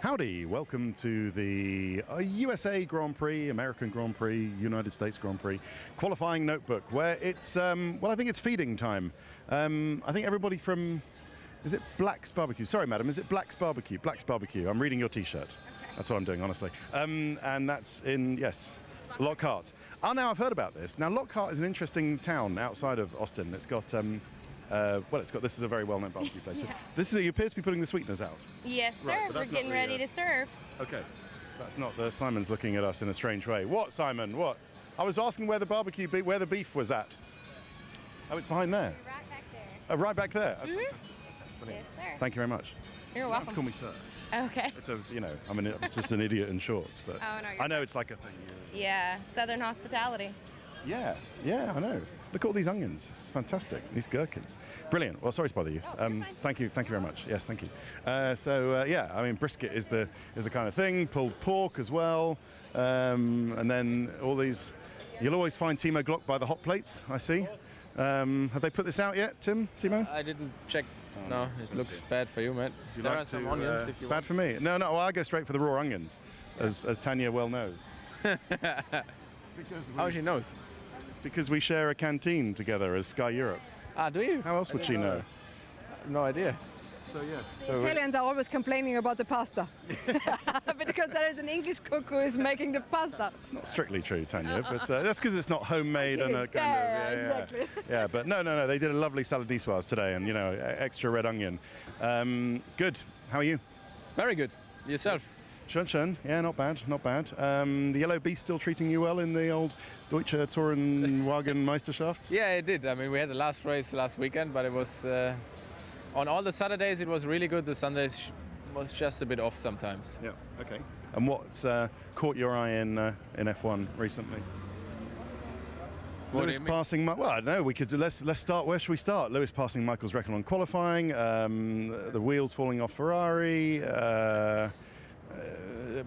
Howdy, welcome to the USA Grand Prix, American Grand Prix, United States Grand Prix qualifying notebook, where it's, well, I think it's feeding time. I think everybody from, is it Black's Barbecue? Sorry, madam, is it Black's Barbecue? Black's Barbecue. I'm reading your T-shirt. Okay. That's what I'm doing, honestly. And that's in, yes, Lockhart. Oh, now I've heard about this. Now, Lockhart is an interesting town outside of Austin. It's got, this is a very well-known barbecue place. Yeah. So you appear to be putting the sweetness out. Yes, sir. Right, we're getting ready to serve. Okay. That's not the, Simon's looking at us in a strange way. What, Simon, what? I was asking where the beef was at. Oh, it's behind there. Right back there. Oh, right back there. Mm-hmm. Yes, sir. Thank you very much. You're You welcome. have to call me sir. Okay. It's a, I mean, it's just an idiot in shorts, but Oh, no, I know it's like a thing. Yeah, Southern hospitality. Yeah, I know. Look at all these onions. It's fantastic. These gherkins. Brilliant. Well, sorry to bother you. Thank you very much. Yes, thank you. Yeah, I mean, brisket is the kind of thing. Pulled pork as well, and then all these. You'll always find Timo Glock by the hot plates. I see. Have they put this out yet, Timo? I didn't check. No, it looks bad for you, mate. There are some onions if you bad want. for me. No. Well, I go straight for the raw onions, as Tanya well knows. How she knows? Because we share a canteen together as Sky Europe. Ah, do you? How else would she know? No idea. So yeah. The Italians are always complaining about the pasta. Because there is an English cook who is making the pasta. It's not strictly true, Tanya, but that's because it's not homemade and a kind exactly. Yeah, but no, they did a lovely salad niçoise today, and extra red onion. Good. How are you? Very good. Yourself? Schön. Yeah, not bad. The Yellow Beast still treating you well in the old Deutsche Tourenwagen Meisterschaft? Yeah, it did. I mean, we had the last race last weekend, but it was on all the Saturdays it was really good. The Sundays was just a bit off sometimes. Yeah. Okay. And what's caught your eye in F1 recently? What Lewis do you mean? passing. Well, I don't know. We could let's start. Where should we start? Lewis passing Michael's record on qualifying. The wheels falling off Ferrari.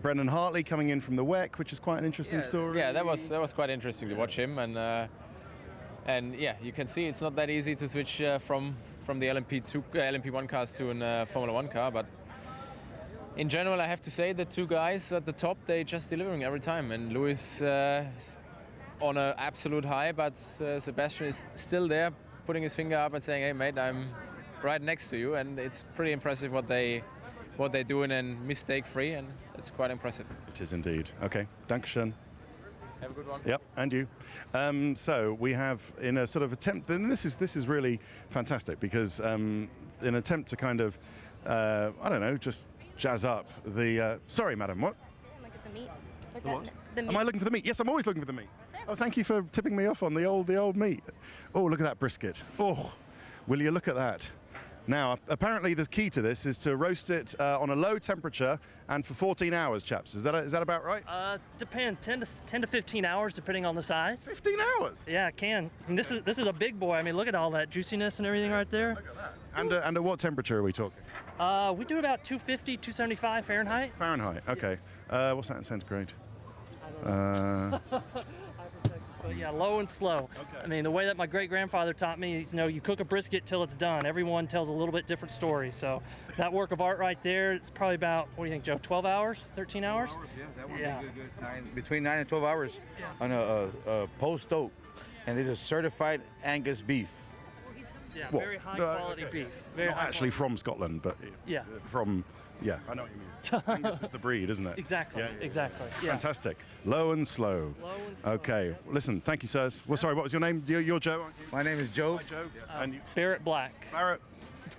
Brendan Hartley coming in from the WEC, which is quite an interesting story. Yeah, that was quite interesting to watch him, and yeah, you can see it's not that easy to switch from the LMP1 cars to a Formula 1 car, but in general, I have to say the two guys at the top, they just delivering every time, and Lewis on an absolute high, but Sebastian is still there, putting his finger up and saying, "Hey, mate, I'm right next to you," and it's pretty impressive what they're doing and mistake-free, and it's quite impressive. It is indeed. Okay, Dankeschön. Have a good one. Yep, and you. So we have, in a sort of attempt, and this is really fantastic because in an attempt to kind of, I don't know, just jazz up the. Sorry, madam. What? Look at the meat. Look The at what? the meat. Am I looking for the meat? Yes, I'm always looking for the meat. Oh, thank you for tipping me off on the old meat. Oh, look at that brisket. Oh, will you look at that? Now, apparently the key to this is to roast it on a low temperature and for 14 hours, chaps. Is that about right? Depends, 10 to 15 hours depending on the size. 15 hours? Yeah, it can. I mean, this is a big boy. I mean, look at all that juiciness and everything right there. Look at that. And at what temperature are we talking? We do about 250, 275 Fahrenheit. Fahrenheit, okay. Yes. What's that in centigrade? But yeah, low and slow. Okay. I mean, the way that my great-grandfather taught me is, you cook a brisket till it's done. Everyone tells a little bit different story. So that work of art right there, it's probably about, what do you think, Joe, 12 hours, 13 hours? Yeah, that would Yeah. be good. Between 9 and 12 hours on a post oak. And this is certified Angus beef. Yeah, What? very high-quality Okay. beef. Very Not high actually quality. from Scotland, but Yeah. I know what you mean. Angus is the breed, isn't it? Exactly, Yeah. exactly. Yeah. Fantastic. Low and slow. Low and slow. Okay. Listen, thank you, sirs. Well, sorry, what was your name? You're Joe, aren't you? My name is Joe. Hi, Joe. And you, Barrett Black. Barrett.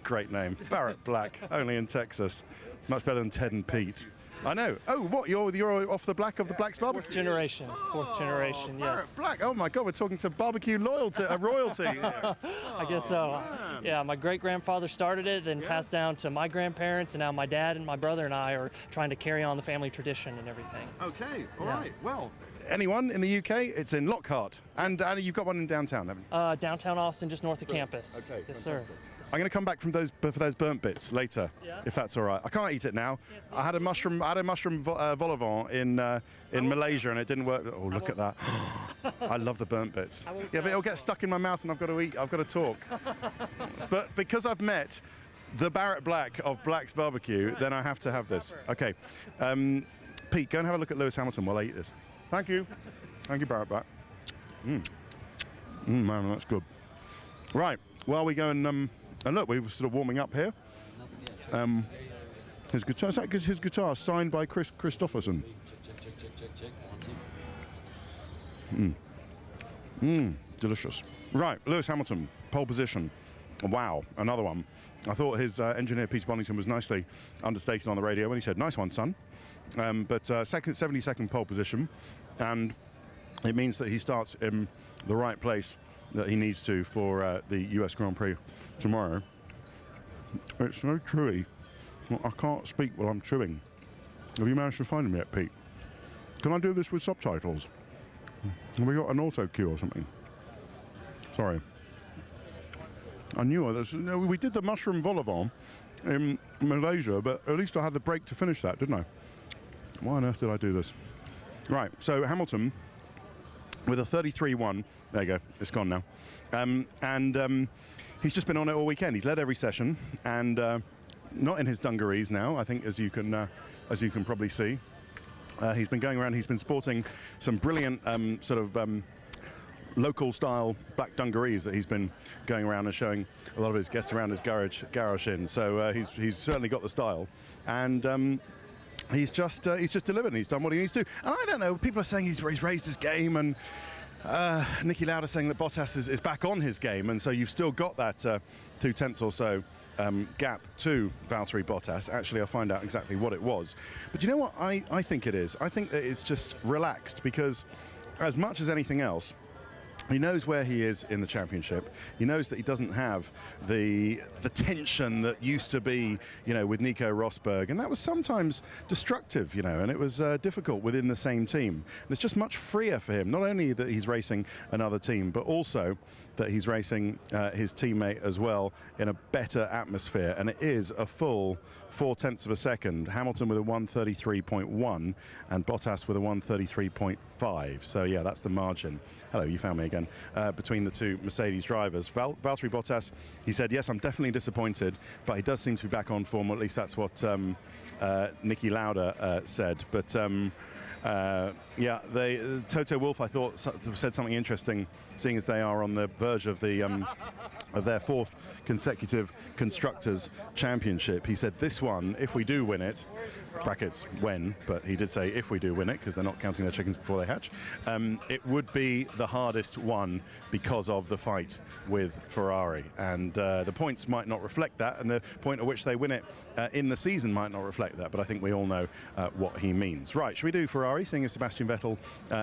Great name. Barrett Black. Only in Texas. Much better than Ted and Pete. I know. Oh, what? You're off the Black of the Black's Barbecue? Fourth generation, Barrett yes. Black. Oh my God, we're talking to barbecue royalty. I guess so. Yeah, my great-grandfather started it and passed down to my grandparents, and now my dad and my brother and I are trying to carry on the family tradition and everything. Okay. All Yeah. right. Well, anyone in the UK? It's in Lockhart, and you've got one in downtown, haven't you? Downtown Austin, just north of campus. Okay, Yes, sir. I'm going to come back for those burnt bits later, Yeah. if that's all right. I can't eat it now. I had a mushroom vol au vent in Malaysia, and it didn't work. Oh, look at that! I love the burnt bits. I won't Yeah, but tell. it'll get stuck in my mouth, and I've got to eat. I've got to talk. But because I've met the Barrett Black of Black's Barbecue, then I have to have this. Okay. Pete, go and have a look at Lewis Hamilton while I eat this. Thank you. Thank you, Barrett Black. Man, that's good. Right. Well, we go and look, we were sort of warming up here. His guitar, is that his guitar signed by Chris Christopherson? Delicious. Right, Lewis Hamilton, pole position. Wow, another one. I thought his engineer, Peter Bonington, was nicely understated on the radio when he said, "Nice one, son." But 72nd pole position, and it means that he starts in the right place that he needs to for the US Grand Prix tomorrow. It's so chewy. Well, I can't speak while I'm chewing. Have you managed to find him yet, Pete? Can I do this with subtitles? Have we got an auto cue or something? Sorry. I knew it. We did the mushroom vol au vent in Malaysia, but at least I had the break to finish that, didn't I? Why on earth did I do this? Right, so Hamilton with a 33-1. There you go, it's gone now. He's just been on it all weekend. He's led every session, and not in his dungarees now, I think, as you can probably see. He's been going around, he's been sporting some brilliant local style black dungarees that he's been going around and showing a lot of his guests around his garage in. So he's certainly got the style, and he's just delivered. And he's done what he needs to. And I don't know. People are saying he's raised his game, and Niki Lauda saying that Bottas is back on his game, and so you've still got that 2/10 or so gap to Valtteri Bottas. Actually, I'll find out exactly what it was. But you know what I think it is? I think that it's just relaxed, because as much as anything else, he knows where he is in the championship. He knows that he doesn't have the tension that used to be, with Nico Rosberg, and that was sometimes destructive, and it was difficult within the same team. And it's just much freer for him. Not only that he's racing another team, but also that he's racing his teammate as well in a better atmosphere. And it is a full 0.4 of a second. Hamilton with a 1:33.1 and Bottas with a 1:33.5. So yeah, that's the margin. Hello, you found me again. Between the two Mercedes drivers. Valtteri Bottas, he said, yes, I'm definitely disappointed, but he does seem to be back on form. Or at least that's what Niki Lauda said. But Toto Wolff, I thought, said something interesting, seeing as they are on the verge of their fourth consecutive Constructors' Championship. He said, this one, if we do win it, brackets when, but he did say if we do win it, because they're not counting their chickens before they hatch, it would be the hardest one because of the fight with Ferrari. And the points might not reflect that, and the point at which they win it in the season might not reflect that, but I think we all know what he means. Right, should we do Ferrari, seeing as Sebastian Vettel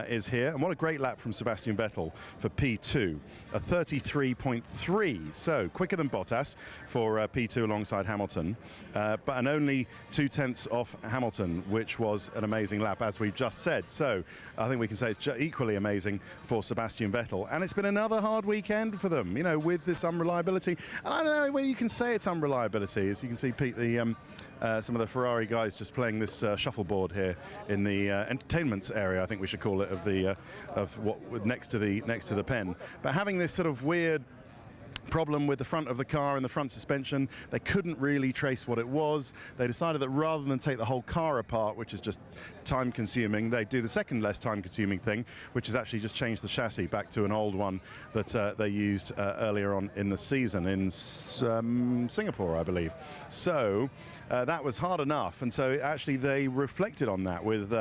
is here? And what a great lap from Sebastian Vettel for P2, a 33.3, so quicker than Bottas for P2 alongside Hamilton, but an only 2/10 off Hamilton, which was an amazing lap, as we've just said. So I think we can say it's equally amazing for Sebastian Vettel. And it's been another hard weekend for them, with this unreliability. And I don't know whether you can say it's unreliability. As you can see, Pete, some of the Ferrari guys just playing this shuffleboard here in the entertainment area, I think we should call it, of what next to the pen. But having this sort of weird problem with the front of the car and the front suspension, they couldn't really trace what it was. They decided that rather than take the whole car apart, which is just time consuming, they'd do the second less time consuming thing, which is actually just change the chassis back to an old one that they used earlier on in the season in Singapore, I believe. So that was hard enough, and so actually they reflected on that with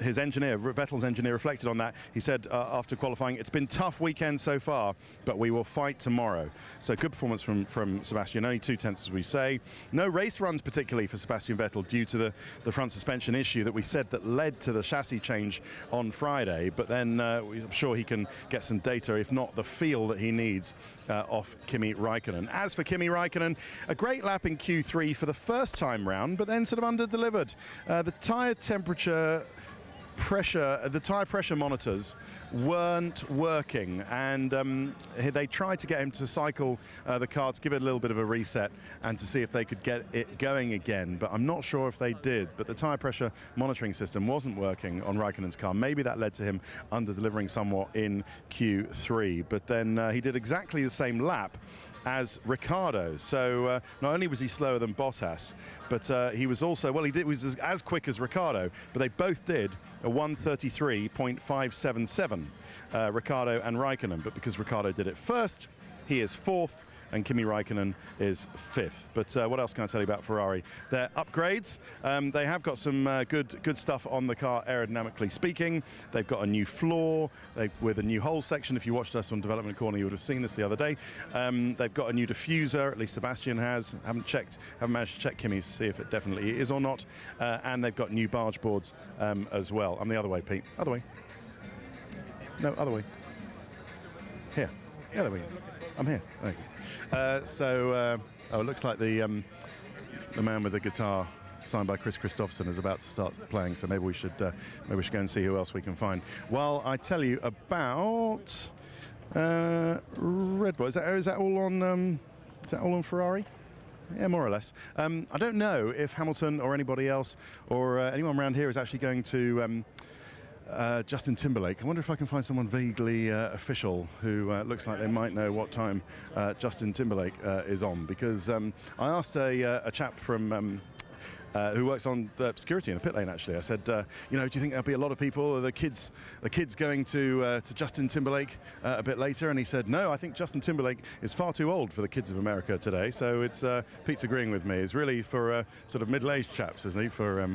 his engineer, Vettel's engineer, reflected on that. He said after qualifying, it's been a tough weekend so far, but we will fight tomorrow. So good performance from Sebastian, only 2/10 as we say. No race runs particularly for Sebastian Vettel due to the front suspension issue that we said that led to the chassis change on Friday, but then I'm sure he can get some data, if not the feel that he needs off Kimi Raikkonen. As for Kimi Raikkonen, a great lap in Q3 for the first time round, but then sort of under-delivered. The tyre temperature the tyre pressure monitors weren't working, and they tried to get him to cycle the car to give it a little bit of a reset and to see if they could get it going again, but I'm not sure if they did. But the tyre pressure monitoring system wasn't working on Raikkonen's car. Maybe that led to him under-delivering somewhat in Q3, but then he did exactly the same lap as Ricciardo. So not only was he slower than Bottas, but he was also, well, he was as quick as Ricciardo, but they both did a 1:33.577, Ricciardo and Raikkonen. But because Ricciardo did it first, he is fourth, and Kimi Raikkonen is fifth. But what else can I tell you about Ferrari? Their upgrades. They have got some good stuff on the car, aerodynamically speaking. They've got a new floor with a new whole section. If you watched us on Development Corner, you would have seen this the other day. They've got a new diffuser, at least Sebastian has. Haven't managed to check Kimi's to see if it definitely is or not. And they've got new barge boards as well. I'm the other way, Pete. Other way. No, other way. Here. The other way. I'm here. Thank you. Oh, it looks like the man with the guitar signed by Chris Christopherson is about to start playing. So maybe we should go and see who else we can find. Well, I tell you about Red Bull. Is that all on? Is that all on Ferrari? Yeah, more or less. I don't know if Hamilton or anybody else or anyone around here is actually going to. Justin Timberlake. I wonder if I can find someone vaguely official who looks like they might know what time Justin Timberlake is on, because I asked a chap from who works on the security in the pit lane. Actually, I said, do you think there'll be a lot of people, the kids going to Justin Timberlake a bit later? And he said, no, I think Justin Timberlake is far too old for the kids of America today. So it's Pete's agreeing with me. It's really for sort of middle-aged chaps, isn't he? For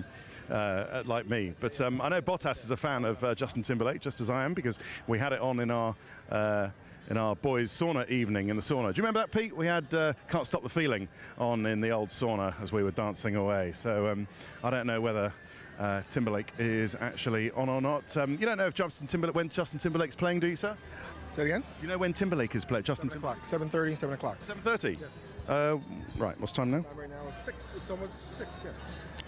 like me. But I know Bottas is a fan of Justin Timberlake, just as I am, because we had it on in our boys' sauna evening in the sauna. Do you remember that, Pete? We had Can't Stop the Feeling on in the old sauna as we were dancing away. So I don't know whether Timberlake is actually on or not. You don't know if when Justin Timberlake's playing, do you, sir? Say it again? Do you know when Timberlake is playing? 7 o'clock. 7:30, 7 o'clock. 7:30? Yes. Right, what's time now? Time right now is 6. It's almost 6, yes.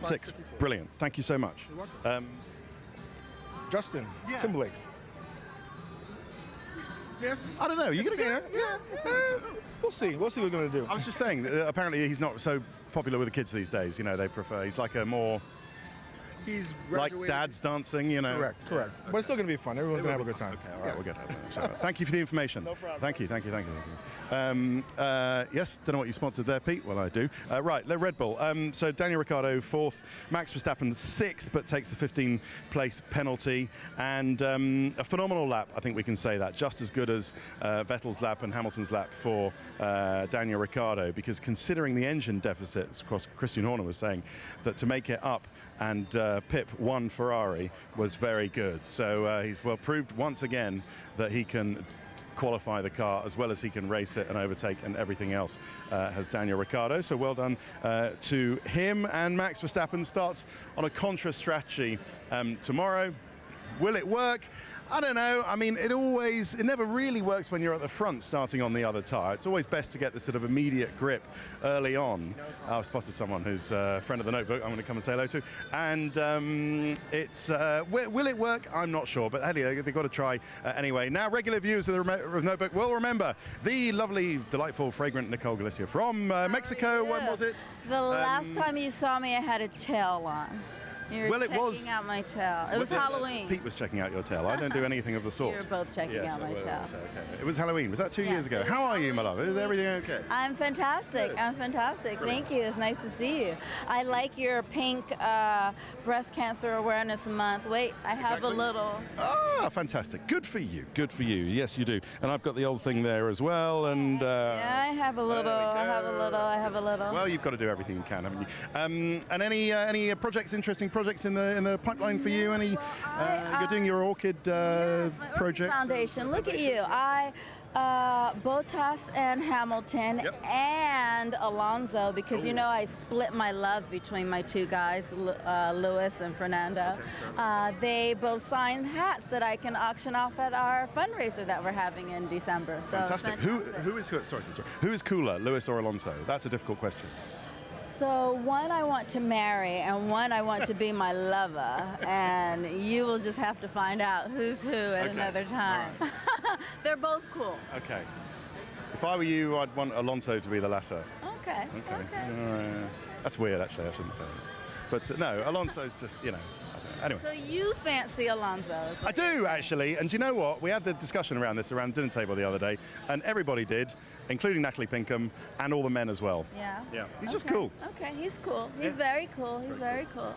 6. 5:54. Brilliant. Thank you so much. You're welcome. Justin Timberlake. Yes. I don't know. You're going to Entertainer? Yeah. We'll see. We'll see what we're going to do. I was just saying, apparently he's not so popular with the kids these days. They prefer, he's like a more, He's like graduated. dad's dancing, Correct. But it's still going to be fun. Everyone's going to have a good time. Okay, all right, we'll get that. So, thank you for the information. No problem. Thank you. Yes, don't know what you sponsored there, Pete. Well, I do. Right, Red Bull. So Daniel Ricciardo, 4th. Max Verstappen, 6th, but takes the 15th-place penalty. And a phenomenal lap, I think we can say that. Just as good as Vettel's lap and Hamilton's lap for Daniel Ricciardo, because considering the engine deficits, Christian Horner was saying that to make it up and pip one Ferrari was very good. So he's proved once again that he can qualify the car as well as he can race it and overtake, and everything else has Daniel Ricciardo. So well done to him. And Max Verstappen starts on a contra strategy tomorrow. Will it work? I don't know. I mean, it never really works when you're at the front starting on the other tyre. It's always best to get the sort of immediate grip early on. I've spotted someone who's a friend of the Notebook. I'm going to come and say hello to. And will it work? I'm not sure, but anyway, they've got to try anyway. Now, regular viewers of the Notebook will remember the lovely, delightful, fragrant Nicole Galicia from Mexico. When was it? The last time you saw me, I had a tail on. You were checking out my tail. It was Halloween. Pete was checking out your tail. I don't do anything of the sort. You were both checking out my tail. Okay. It was Halloween. Was that 2 years ago? How are you, my love? Is everything okay? I'm fantastic. I'm fantastic. Brilliant. Thank you. It's nice to see you. I like your pink breast cancer awareness month. Wait, I have a little. Ah, fantastic. Good for you. Good for you. Yes, you do. And I've got the old thing there as well. And yeah, I have a little. I have a little. Well, you've got to do everything you can, haven't you? And any projects, interesting projects in the pipeline for you? Any? You're doing your orchid project. Foundation. Look at you. Bottas and Hamilton and Alonso, because you know I split my love between my two guys, Lewis and Fernando. They both signed hats that I can auction off at our fundraiser that we're having in December. So fantastic. Who is cooler, Lewis or Alonso? That's a difficult question. So one I want to marry and one I want to be my lover, and you will just have to find out who's who at another time. Right. They're both cool. Okay. If I were you, I'd want Alonso to be the latter. Okay. That's weird, actually. I shouldn't say it. But no, Alonso's just, Anyway. So you fancy Alonso? is I what you're do, saying. actually. And do you know what? We had the discussion around this around dinner table the other day, and everybody did, including Natalie Pinkham and all the men as well. Yeah. Yeah. He's just Okay. cool. Okay, he's cool. He's Yeah. very cool. He's very cool.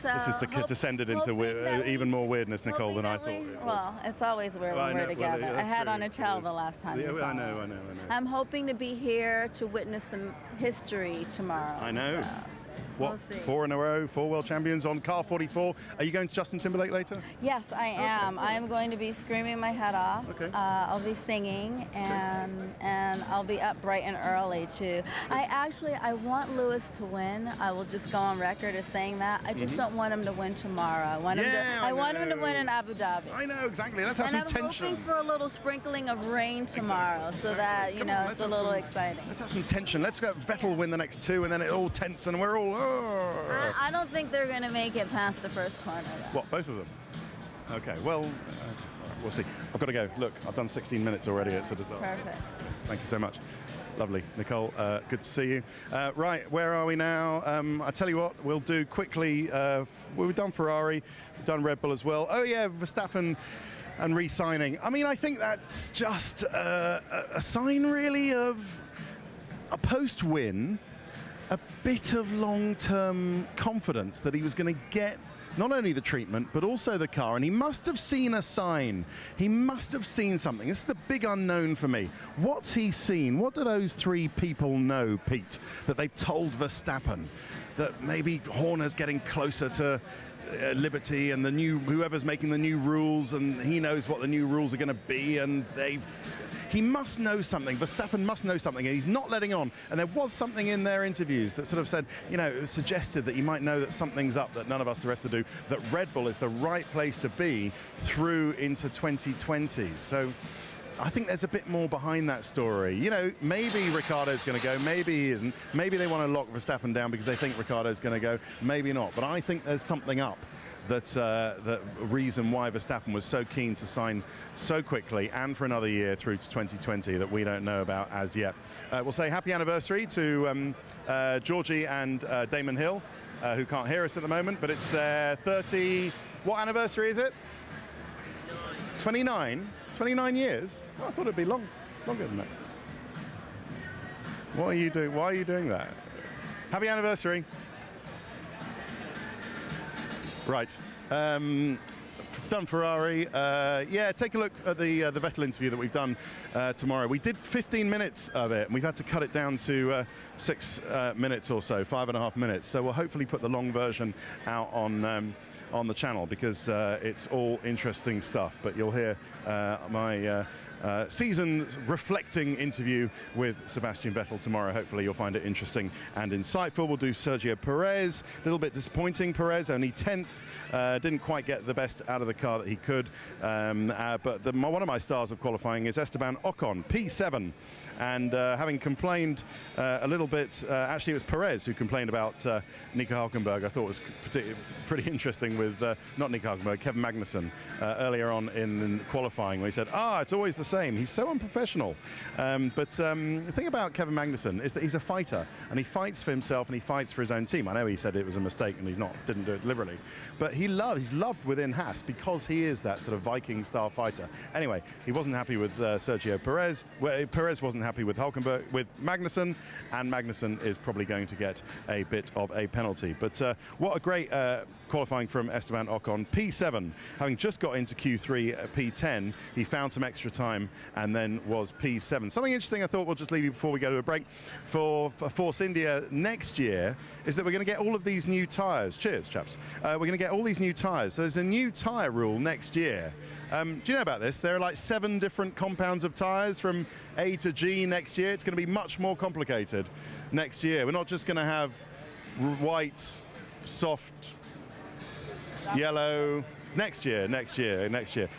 So This is descended into hoping that even more weirdness, Nicole, hoping than I that thought. we- it was. Well, it's always weird Well, I when we're know, well, together. I that's had true. on a It towel is. the last time. Yeah, you saw I know, me. I know. I'm hoping to be here to witness some history tomorrow. I know. So What, we'll see. 4 in a row, 4 world champions on car 44. Are you going to Justin Timberlake later? Yes, I am. I am going to be screaming my head off. Okay. I'll be singing, and I'll be up bright and early too. I want Lewis to win. I will just go on record as saying that. I just don't want him to win tomorrow. I want him to win in Abu Dhabi. I know, exactly. Let's have And some I'm tension. hoping for a little sprinkling of rain tomorrow, so that Come on, it's let's a have little some- exciting. Let's have some tension. Let's get Vettel win the next 2, and then it all tense, and we're all. I don't think they're going to make it past the first corner. Though. What, both of them? Okay, well, we'll see. I've got to go. Look, I've done 16 minutes already. It's a disaster. Perfect. Thank you so much. Lovely. Nicole, good to see you. Right, where are we now? I tell you what, we'll do quickly. We've done Ferrari, we've done Red Bull as well. Oh, yeah, Verstappen and re-signing. I mean, I think that's just a sign, really, of a post-win, a bit of long-term confidence that he was going to get not only the treatment, but also the car. And he must have seen a sign. He must have seen something. This is the big unknown for me. What's he seen? What do those 3 people know, Pete, that they've told Verstappen? That maybe Horner's getting closer to Liberty and whoever's making the new rules, and he knows what the new rules are going to be, and he must know something. Verstappen must know something, and he's not letting on. And there was something in their interviews that sort of said, it was suggested that he might know that something's up that none of us the rest of do, that Red Bull is the right place to be through into 2020. So I think there's a bit more behind that story. Maybe Ricciardo's going to go, maybe he isn't. Maybe they want to lock Verstappen down because they think Ricciardo's going to go, maybe not. But I think there's something up. That's the reason why Verstappen was so keen to sign so quickly and for another year through to 2020 that we don't know about as yet. We'll say happy anniversary to Georgie and Damon Hill, who can't hear us at the moment, but it's their 30... What anniversary is it? 29? 29 years? Oh, I thought it'd be longer than that. What are you doing? Why are you doing that? Happy anniversary. Right. Done Ferrari. Yeah, take a look at the Vettel interview that we've done tomorrow. We did 15 minutes of it, and we've had to cut it down to 6 minutes or so, 5.5 minutes. So we'll hopefully put the long version out on the channel because it's all interesting stuff. But you'll hear my season reflecting interview with Sebastian Vettel tomorrow. Hopefully you'll find it interesting and insightful. We'll do Sergio Perez. A little bit disappointing, Perez, only 10th. Didn't quite get the best out of the car that he could. But one of my stars of qualifying is Esteban Ocon, P7. And having complained a little bit, actually it was Perez who complained about Nico Hülkenberg. I thought it was pretty interesting with, not Nico Hülkenberg, Kevin Magnussen earlier on in qualifying, where he said, it's always the same. He's so unprofessional. But the thing about Kevin Magnussen is that he's a fighter, and he fights for himself and he fights for his own team. I know he said it was a mistake and didn't do it deliberately, but he's loved within Haas because he is that sort of Viking-style fighter. Anyway, he wasn't happy with Sergio Perez. Perez wasn't happy with Hülkenberg, with Magnussen, and Magnussen is probably going to get a bit of a penalty. But what a great qualifying from Esteban Ocon, P7, having just got into Q3 P10, he found some extra time and then was P7. Something interesting I thought we'll just leave you before we go to a break for Force India next year is that we're going to get all of these new tyres. Cheers, chaps. We're going to get all these new tyres. So there's a new tyre rule next year. Do you know about this? There are like 7 different compounds of tyres from A to G next year. It's going to be much more complicated next year. We're not just going to have white, soft, yellow. Next year.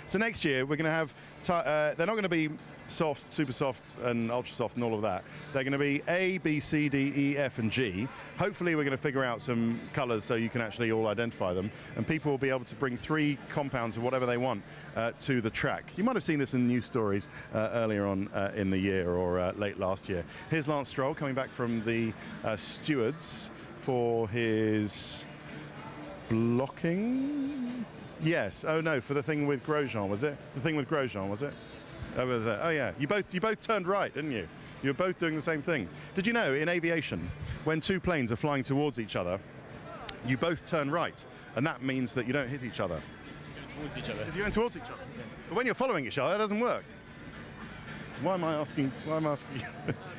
So next year we're going to have, they're not going to be soft, super soft and ultra soft and all of that. They're going to be A, B, C, D, E, F and G. Hopefully we're going to figure out some colours so you can actually all identify them, and people will be able to bring 3 compounds of whatever they want to the track. You might have seen this in news stories earlier on in the year or late last year. Here's Lance Stroll coming back from the stewards for his blocking? Yes. Oh no, for the thing with Grosjean, was it? The thing with Grosjean, was it? Over there. Oh yeah. You both turned right, didn't you? You were both doing the same thing. Did you know in aviation, when two planes are flying towards each other, you both turn right, and that means that you don't hit each other. Towards each other. Because you're going towards each other. Yeah. But when you're following each other, that doesn't work. Why am I asking you?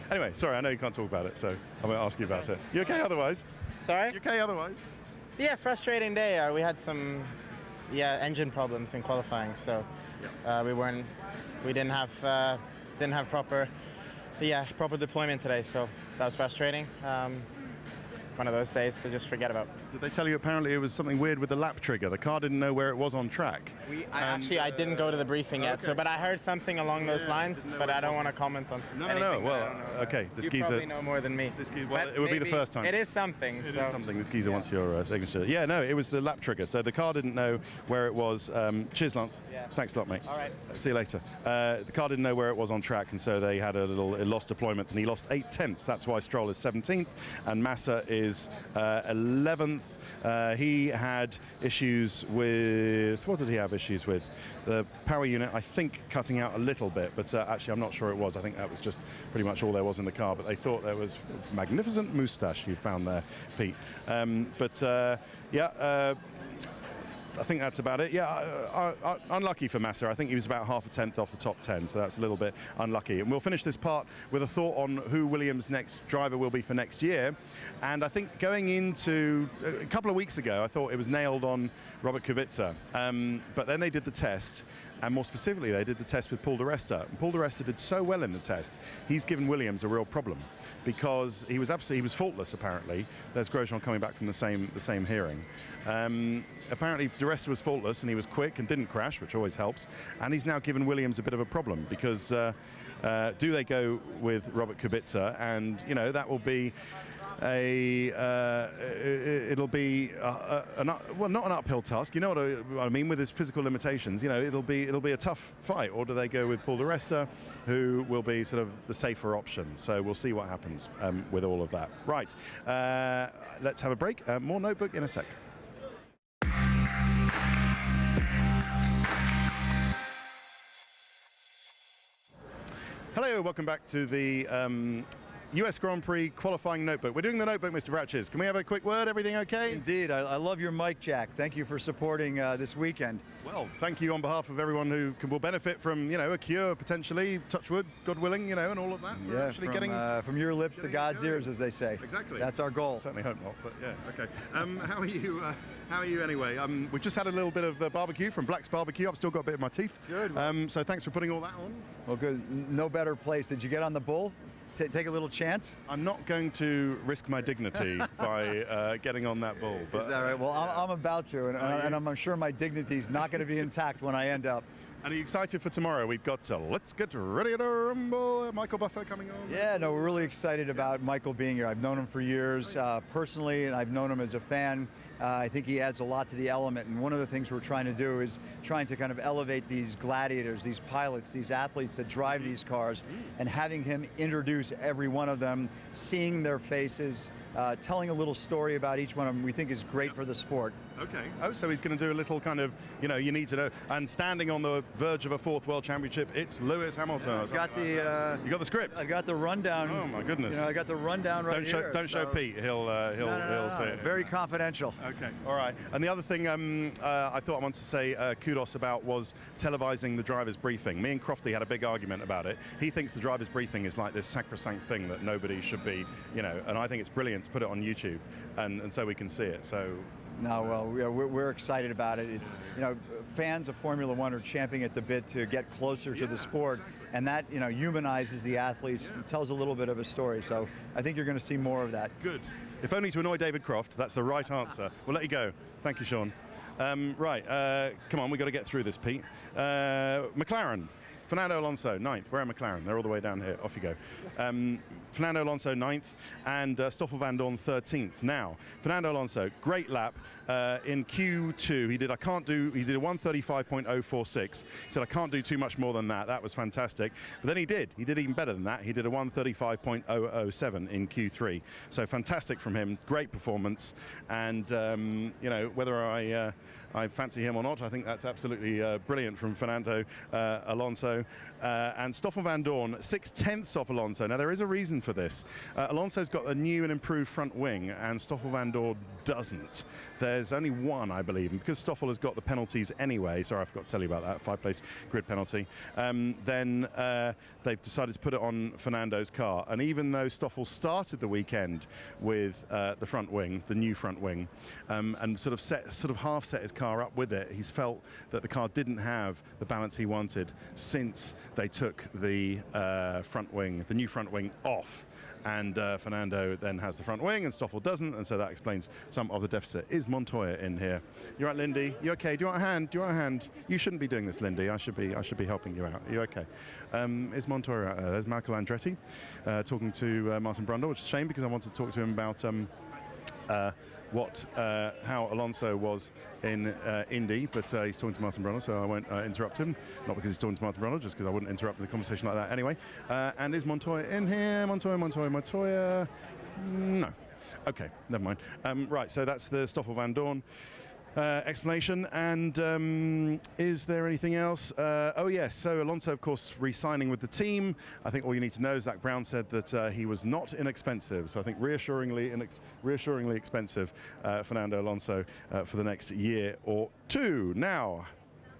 Anyway, sorry, I know you can't talk about it, so I won't ask you about it. You okay otherwise? Sorry? You okay otherwise? Yeah, frustrating day. We had some engine problems in qualifying, so we didn't have proper deployment today, so that was frustrating. One of those days to just forget about. Did they tell you apparently it was something weird with the lap trigger? The car didn't know where it was on track. I didn't go to the briefing yet, but I heard something along those lines, but I don't want to comment on anything. No. Well, okay. You probably know more than me. Well, it would be the first time. It is something. It is something. This geezer wants your signature. Yeah, no, it was the lap trigger. So the car didn't know where it was. Cheers, Lance. Yeah. Thanks a lot, mate. All right. See you later. The car didn't know where it was on track, and so they had it lost deployment, and he lost 8/10. That's why Stroll is 17th, and Massa is 11th. He had issues with, what did he have issues with? The power unit, I think, cutting out a little bit, but actually I'm not sure it was. I think that was just pretty much all there was in the car, but they thought there was a magnificent moustache you found there, Pete. I think that's about it. Yeah, unlucky for Massa. I think he was about half a tenth off the top 10, so that's a little bit unlucky. And we'll finish this part with a thought on who Williams' next driver will be for next year. And I think going into a couple of weeks ago, I thought it was nailed on Robert Kubica. But then they did the test, and more specifically, they did the test with Paul di Resta. And Paul di Resta did so well in the test, he's given Williams a real problem because he was faultless apparently. There's Grosjean coming back from the same hearing. Apparently di Resta was faultless and he was quick and didn't crash, which always helps. And he's now given Williams a bit of a problem because do they go with Robert Kubica? And that will be it'll be not an uphill task. You know what I mean with his physical limitations. It'll be a tough fight. Or do they go with Paul di Resta, who will be sort of the safer option? So we'll see what happens with all of that. Right, let's have a break. More Notebook in a sec. Hello, welcome back to the US Grand Prix qualifying notebook. We're doing the notebook, Mr. Bratches. Can we have a quick word? Everything okay? Indeed. I love your mic, Jack. Thank you for supporting this weekend. Well, thank you on behalf of everyone who will benefit from, a cure potentially, touch wood, God willing, and all of that. Yeah, actually from your lips to God's ears, as they say. Exactly. That's our goal. Certainly hope not, but yeah, okay. How are you? How are you anyway? We've just had a little bit of barbecue from Black's Barbecue. I've still got a bit in my teeth. Good. So thanks for putting all that on. Well, good. No better place. Did you get on the bull? Take a little chance? I'm not going to risk my dignity by getting on that bull. But, is that right? Well, I'm about to, and I'm sure my dignity is not going to be intact when I end up. And are you excited for tomorrow? We've got Let's Get Ready to Rumble. Michael Buffer coming on. Yeah, no, we're really excited about Michael being here. I've known him for years personally, and I've known him as a fan. I think he adds a lot to the element, and one of the things we're trying to do is trying to kind of elevate these gladiators, these pilots, these athletes that drive these cars, and having him introduce every one of them, seeing their faces, telling a little story about each one of them, we think is great for the sport. Okay. Oh, so he's going to do a little kind of, you need to know. And standing on the verge of a 4th World Championship, it's Lewis Hamilton. Yeah, you got the script. I got the rundown. Oh my goodness. I got the rundown right here. Don't show Pete. He'll say it. Very confidential. Okay. All right. And the other thing I thought I wanted to say kudos about was televising the driver's briefing. Me and Crofty had a big argument about it. He thinks the driver's briefing is like this sacrosanct thing that nobody should be, and I think it's brilliant to put it on YouTube and so we can see it. So. No, well, we're excited about it. It's, fans of Formula One are champing at the bit to get closer to the sport, and that, humanizes the athletes and tells a little bit of a story. So I think you're going to see more of that. Good. If only to annoy David Croft. That's the right answer. We'll let you go. Thank you, Sean. Right, come on, we've got to get through this, Pete. McLaren Fernando Alonso, 9th. Where are McLaren? They're all the way down here. Off you go. Fernando Alonso, 9th, and Stoffel Vandoorne, 13th. Now, Fernando Alonso, great lap. In Q2, he did a 1:35.046. He said, I can't do too much more than that. That was fantastic. But then he did even better than that. He did a 1:35.007 in Q3. So fantastic from him, great performance. And, you know, whether I fancy him or not, I think that's absolutely brilliant from Fernando Alonso. And Stoffel Vandoorne, 6/10 off Alonso. Now, there is a reason for this. Alonso's got a new and improved front wing, and Stoffel Vandoorne doesn't. There's only one, I believe, and because Stoffel has got the penalties anyway, sorry, I forgot to tell you about that, 5-place grid penalty, then they've decided to put it on Fernando's car. And even though Stoffel started the weekend with the front wing, the new front wing, and sort of half set his car up with it, he's felt that the car didn't have the balance he wanted since they took the front wing, the new front wing off. And Fernando then has the front wing and Stoffel doesn't, and so that explains some of the deficit. Is Montoya in here? You're right, Lindy? You okay? Do you want a hand? Do you want a hand? You shouldn't be doing this, Lindy. I should be helping you out. Are you okay? Is Montoya out there? There's Michael Andretti talking to Martin Brundle, which is a shame because I wanted to talk to him about how Alonso was in Indy, but he's talking to Martin Brundle, so I won't interrupt him. Not because he's talking to Martin Brundle, just because I wouldn't interrupt the conversation like that anyway. And is Montoya in here? Montoya? No. Okay, never mind. Right, so that's the Stoffel Vandoorne explanation. And is there anything else? Oh yes, so Alonso of course re-signing with the team. I think all you need to know is Zach Brown said that he was not inexpensive, so I think reassuringly expensive Fernando Alonso for the next year or two. Now,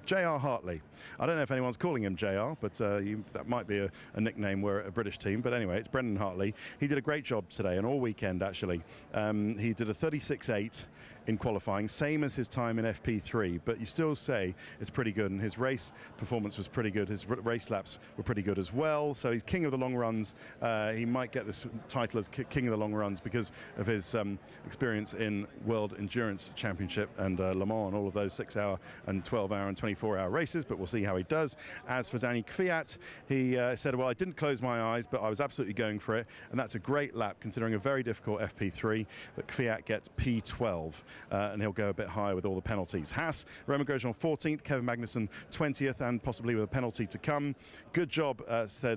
J.R. Hartley. I don't know if anyone's calling him JR, but that might be a nickname. We're a British team, but anyway, it's Brendan Hartley. He did a great job today and all weekend actually. He did a 36.8 in qualifying, same as his time in FP3, but you still say it's pretty good, and his race performance was pretty good. His race laps were pretty good as well, so he's king of the long runs. He might get this title as king of the long runs because of his experience in World Endurance Championship and Le Mans and all of those 6-hour and 12-hour and 24-hour races, but we'll see how he does. As for Danny Kvyat, he said, well, I didn't close my eyes, but I was absolutely going for it, and that's a great lap considering a very difficult FP3, that Kvyat gets P12. And he'll go a bit higher with all the penalties. Haas, Romain Grosjean 14th, Kevin Magnussen 20th, and possibly with a penalty to come. Good job,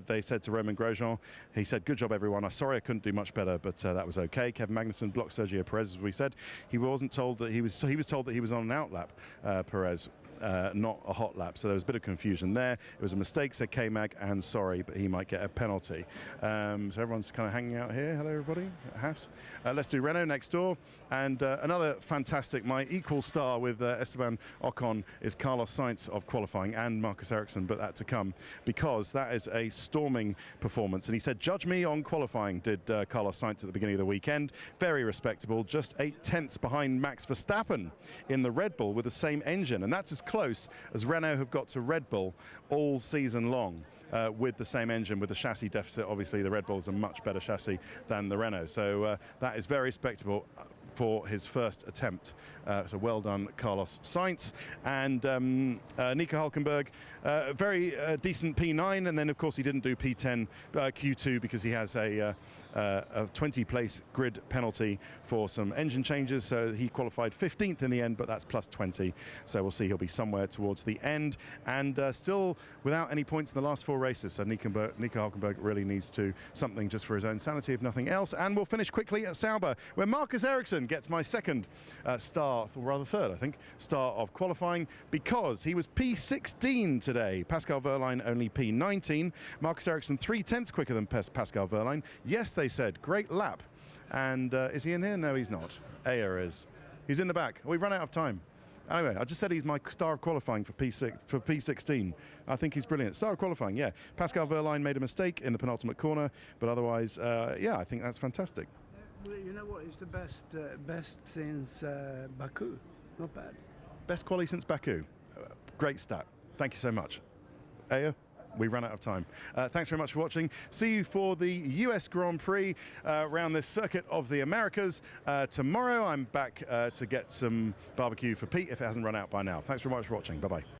they said to Romain Grosjean. He said, good job, everyone. I'm sorry I couldn't do much better, but that was okay. Kevin Magnussen blocked Sergio Perez, as we said. He wasn't told that he was told that he was on an out lap, Perez. Not a hot lap, so there was a bit of confusion there. It was a mistake, said K-Mag, and sorry, but he might get a penalty. So everyone's kind of hanging out here. Hello, everybody. Haas. Let's do Renault next door. And another fantastic, my equal star with Esteban Ocon is Carlos Sainz of qualifying, and Marcus Ericsson, but that to come, because that is a storming performance. And he said, judge me on qualifying, did Carlos Sainz at the beginning of the weekend. Very respectable, just 8/10 behind Max Verstappen in the Red Bull with the same engine. And that's as close as Renault have got to Red Bull all season long with the same engine, with the chassis deficit. Obviously, the Red Bull is a much better chassis than the Renault. So that is very respectable for his first attempt. So well done, Carlos Sainz. And Nico Hülkenberg, very decent P9, and then of course he didn't do P10 Q2 because he has a 20-place grid penalty for some engine changes, so he qualified 15th in the end, but that's plus 20, so we'll see he'll be somewhere towards the end, and still without any points in the last 4 races, so Nico Hülkenberg really needs to something just for his own sanity, if nothing else. And we'll finish quickly at Sauber, where Marcus Ericsson gets my second star, or rather third, I think, star of qualifying, because he was P16 today. Pascal Wehrlein only P19. Marcus Ericsson 3/10 quicker than Pascal Wehrlein. Yes, they said, great lap. And is he in here? No, he's not. Ayer is. He's in the back. We've run out of time. Anyway, I just said he's my star of qualifying for P16. I think he's brilliant. Star of qualifying, yeah. Pascal Wehrlein made a mistake in the penultimate corner, but otherwise, yeah, I think that's fantastic. Well, you know what? It's the best since Baku. Not bad. Best quali since Baku. Great stat. Thank you so much. Ayer? We ran out of time. Thanks very much for watching. See you for the US Grand Prix around this circuit of the Americas. Tomorrow I'm back to get some barbecue for Pete if it hasn't run out by now. Thanks very much for watching. Bye-bye.